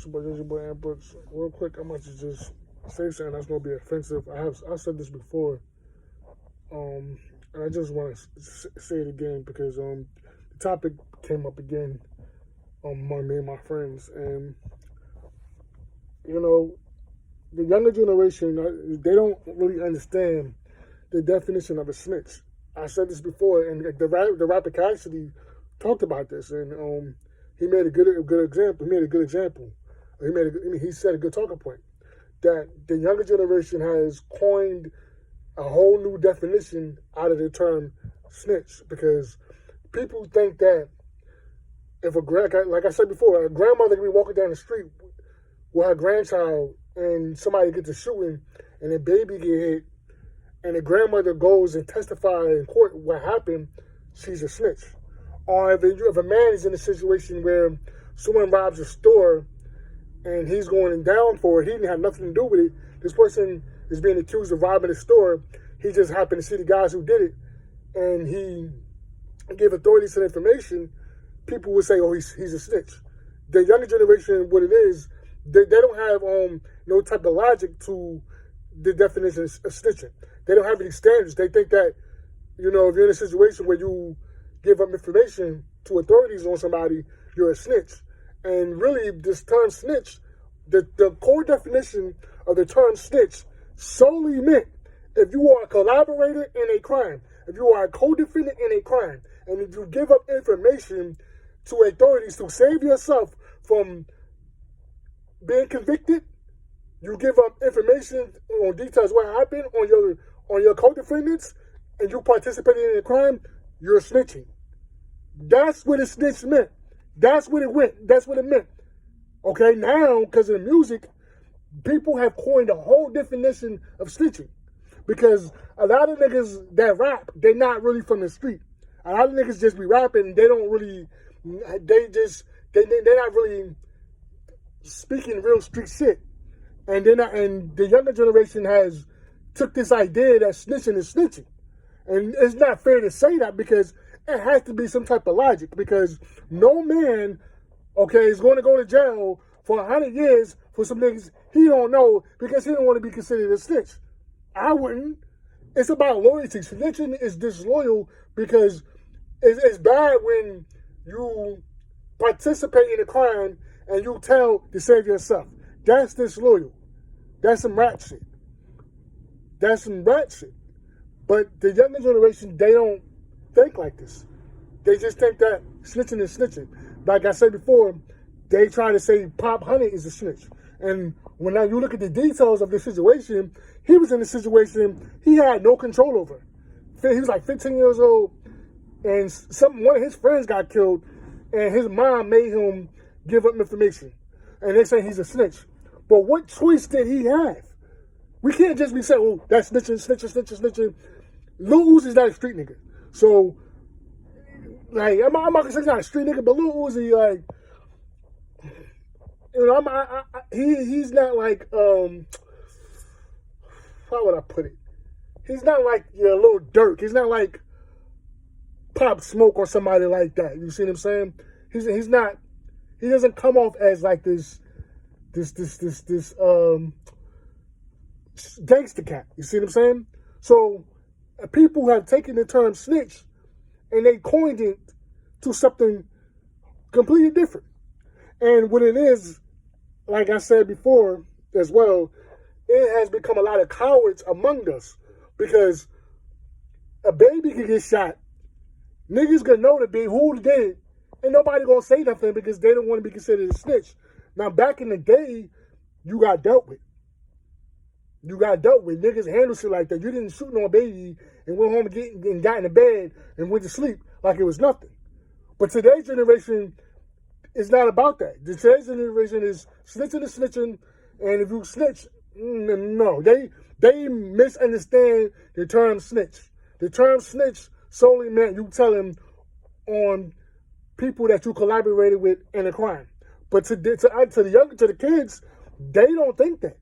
It's your boy Ambrooks. Real quick, I'm going to just say something that's going to be offensive. I've said this before, and I just want to say it again because the topic came up again among me and my friends, and you know, the younger generation, they don't really understand the definition of a snitch. I said this before, and the rapper Cassidy talked about this, and he made a good example. He said a good talking point that the younger generation has coined a whole new definition out of the term snitch, because people think that if like I said before, a grandmother can be walking down the street with her grandchild and somebody gets a shooting and a baby get hit and the grandmother goes and testifies in court what happened, she's a snitch. Or if a man is in a situation where someone robs a store and he's going down for it, he didn't have nothing to do with it. This person is being accused of robbing a store. He just happened to see the guys who did it, and he gave authorities some information. People would say, "Oh, he's a snitch." The younger generation, what it is, they don't have no type of logic to the definition of snitching. They don't have any standards. They think that, if you're in a situation where you give up information to authorities on somebody, you're a snitch. And really, this term snitch, the core definition of the term snitch solely meant if you are a collaborator in a crime, if you are a co-defendant in a crime, and if you give up information to authorities to save yourself from being convicted, you give up information on details what happened on your co-defendants, and you participated in a crime, you're snitching. That's what a snitch meant. That's what it meant. Okay, now, because of the music, people have coined a whole definition of snitching. Because a lot of niggas that rap, they're not really from the street. A lot of niggas just be rapping, they're not really speaking real street shit. And the younger generation has took this idea that snitching is snitching. And it's not fair to say that, because it has to be some type of logic, because no man, is going to go to jail for 100 years for some niggas he don't know because he don't want to be considered a snitch. I wouldn't. It's about loyalty. Snitching is disloyal because it's bad when you participate in a crime and you tell to save yourself. That's disloyal. That's some rat shit. But the younger generation, they don't think like this. They just think that snitching is snitching. Like I said before, they try to say Pop Honey is a snitch. And when now you look at the details of the situation, he was in a situation he had no control over. He was like 15 years old, and one of his friends got killed, and his mom made him give up information. And they say he's a snitch. But what choice did he have? We can't just be saying, "Oh, that's snitching." Lil Uzi's not a street nigga. So, like, I'm not gonna say he's not a street nigga, but Lil Uzi, like, he's not like, how would I put it? He's not like your Lil Durk. He's not like Pop Smoke or somebody like that. You see what I'm saying? He's not. He doesn't come off as like this gangster cat. You see what I'm saying? So people have taken the term snitch and they coined it to something completely different. And what it is, like I said before as well, it has become a lot of cowards among us, because a baby can get shot. Niggas gonna know who did it, and nobody gonna say nothing because they don't want to be considered a snitch. Now, back in the day, you got dealt with. Niggas handle shit like that. You didn't shoot no baby and went home and got in the bed and went to sleep like it was nothing. But today's generation is not about that. Today's generation is snitching, and if you snitch, no. They misunderstand the term snitch. The term snitch solely meant you telling on people that you collaborated with in a crime. But to the kids, they don't think that.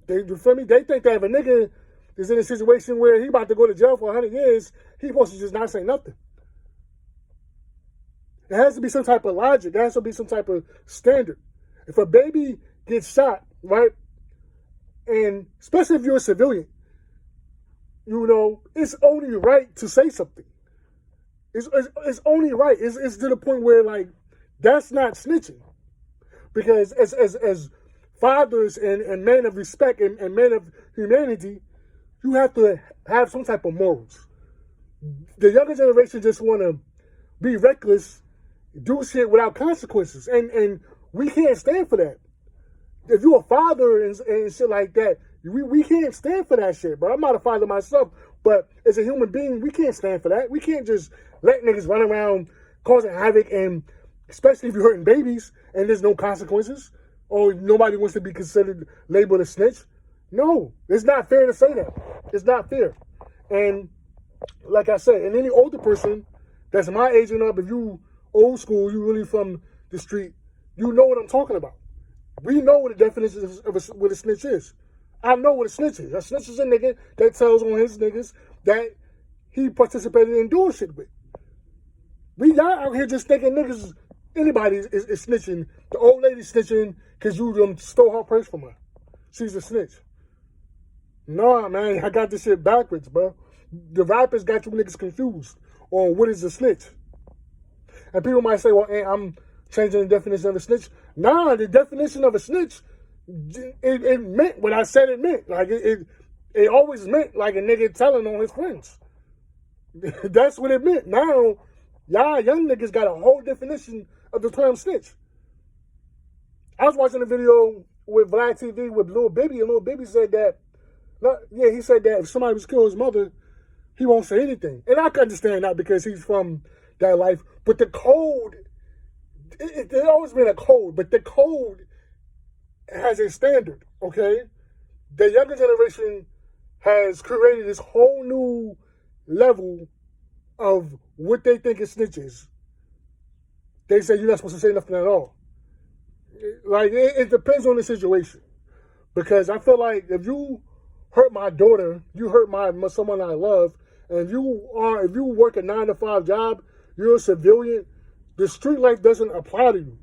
They think that if a nigga is in a situation where he about to go to jail for 100 years, he's supposed to just not say nothing. There has to be some type of logic. There has to be some type of standard. If a baby gets shot, right, and especially if you're a civilian, you know, it's only right to say something. It's only right. It's to the point where, like, that's not snitching. Because as fathers and men of respect and men of humanity, you have to have some type of morals. The younger generation just want to be reckless, do shit without consequences. And we can't stand for that. If you're a father and shit like that, we can't stand for that shit, bro. I'm not a father myself, but as a human being, we can't stand for that. We can't just let niggas run around causing havoc, and especially if you're hurting babies and there's no consequences, or nobody wants to be considered labeled a snitch. No, it's not fair to say that. It's not fair. And like I said, and any older person that's my age and up, if you old school, you really from the street, you know what I'm talking about. We know what the definition of what a snitch is. I know what a snitch is. A snitch is a nigga that tells on his niggas that he participated in doing shit with. We not out here just thinking niggas, anybody is snitching. The old lady snitching because you stole her purse from her. She's a snitch. Nah, man, I got this shit backwards, bro. The rappers got you niggas confused on what is a snitch. And people might say, well, I'm changing the definition of a snitch. Nah, the definition of a snitch, it meant what I said it meant. Like, it always meant like a nigga telling on his friends. That's what it meant. Now, y'all young niggas got a whole definition of the term snitch. I was watching a video with Vlad TV with Lil Bibby, and Lil Bibby said that, he said that if somebody was killed his mother, he won't say anything. And I can understand that because he's from that life. But the code, there's always been a code, but the code has a standard, okay? The younger generation has created this whole new level of what they think is snitches. They say you're not supposed to say nothing at all. Like, it depends on the situation. Because I feel like if you hurt my daughter, you hurt someone I love, and if you work a 9-to-5 job, you're a civilian, the street life doesn't apply to you.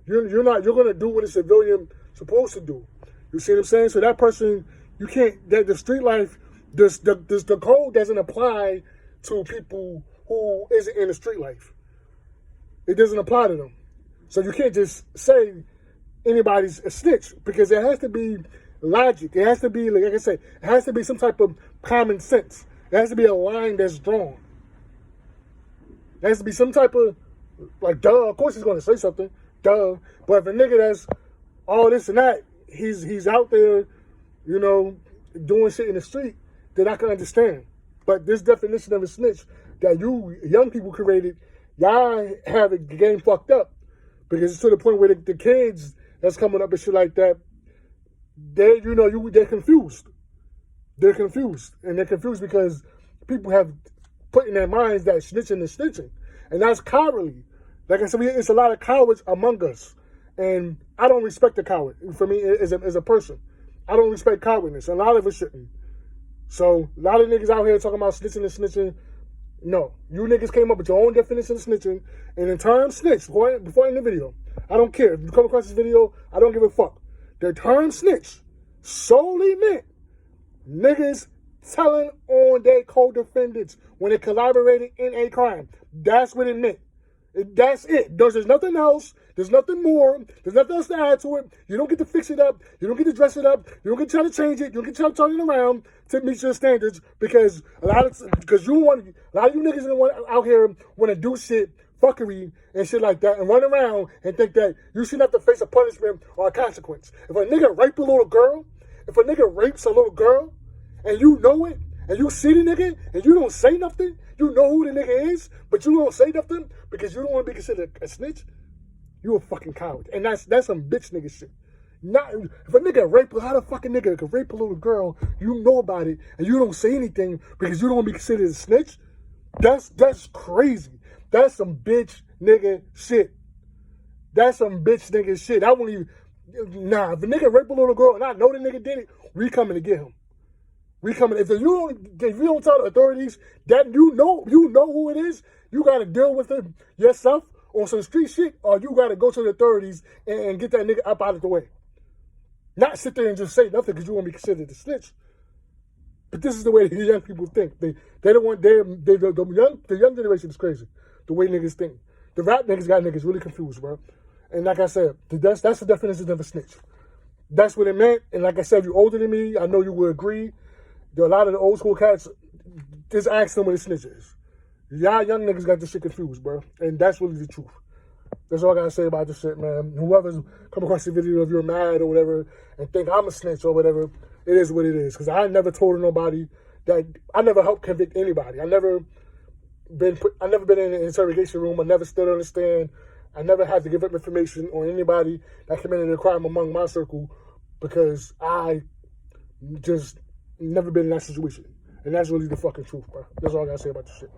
You're gonna do what a civilian supposed to do. You see what I'm saying? So that person, you can't, the street life, the code doesn't apply to people who isn't in the street life. It doesn't apply to them. So you can't just say anybody's a snitch, because there has to be logic. It has to be, like I said, it has to be some type of common sense. There has to be a line that's drawn. There has to be some type of, like, duh, of course he's going to say something, duh. But if a nigga that's all this and that, he's out there, you know, doing shit in the street, then I can understand. But this definition of a snitch that you young people created, y'all have the game fucked up. Because it's to the point where the kids that's coming up and shit like that, they're confused. They're confused. And they're confused because people have put in their minds that snitching is snitching. And that's cowardly. Like I said, it's a lot of cowards among us. And I don't respect the coward. For me, as a person, I don't respect cowardness. A lot of us shouldn't. So, a lot of niggas out here talking about snitching and snitching. No. You niggas came up with your own definition of snitching. And the term snitch, before I end the video, I don't care. If you come across this video, I don't give a fuck. The term snitch solely meant niggas telling on their co-defendants when they collaborated in a crime. That's what it meant. That's it. There's nothing else. There's nothing more. There's nothing else to add to it. You don't get to fix it up. You don't get to dress it up. You don't get to try to change it. You don't get to try to turn it around to meet your standards, because a lot of you niggas out here want to do shit, fuckery and shit like that, and run around and think that you should have to face a punishment or a consequence. If a nigga rapes a little girl, and you know it, and you see the nigga, and you don't say nothing, you know who the nigga is, but you don't say nothing because you don't want to be considered a snitch, you a fucking coward. And that's some bitch nigga shit. Not if a nigga how the fucking nigga could rape a little girl, you know about it, and you don't say anything because you don't want to be considered a snitch? That's crazy. That's some bitch nigga shit. That's some bitch nigga shit. I won't even. Nah, if a nigga rape a little girl and I know the nigga did it, we coming to get him. We coming. If you don't tell the authorities that you know who it is, you gotta deal with it yourself, on some street shit, or you got to go to the authorities and get that nigga up out of the way. Not sit there and just say nothing because you want to be considered a snitch. But this is the way the young people think. They don't want the young generation is crazy. The way niggas think. The rap niggas got niggas really confused, bro. And like I said, that's the definition of a snitch. That's what it meant. And like I said, if you're older than me, I know you would agree. There are a lot of the old school cats, just ask them what a snitch is. Y'all young niggas got this shit confused, bro. And that's really the truth. That's all I gotta say about this shit, man. Whoever's come across the video of you're mad or whatever and think I'm a snitch or whatever, it is what it is. Because I never told nobody that I never helped convict anybody. I never been in an interrogation room. I never stood on the stand. I never had to give up information on anybody that committed a crime among my circle because I just never been in that situation. And that's really the fucking truth, bro. That's all I gotta say about this shit.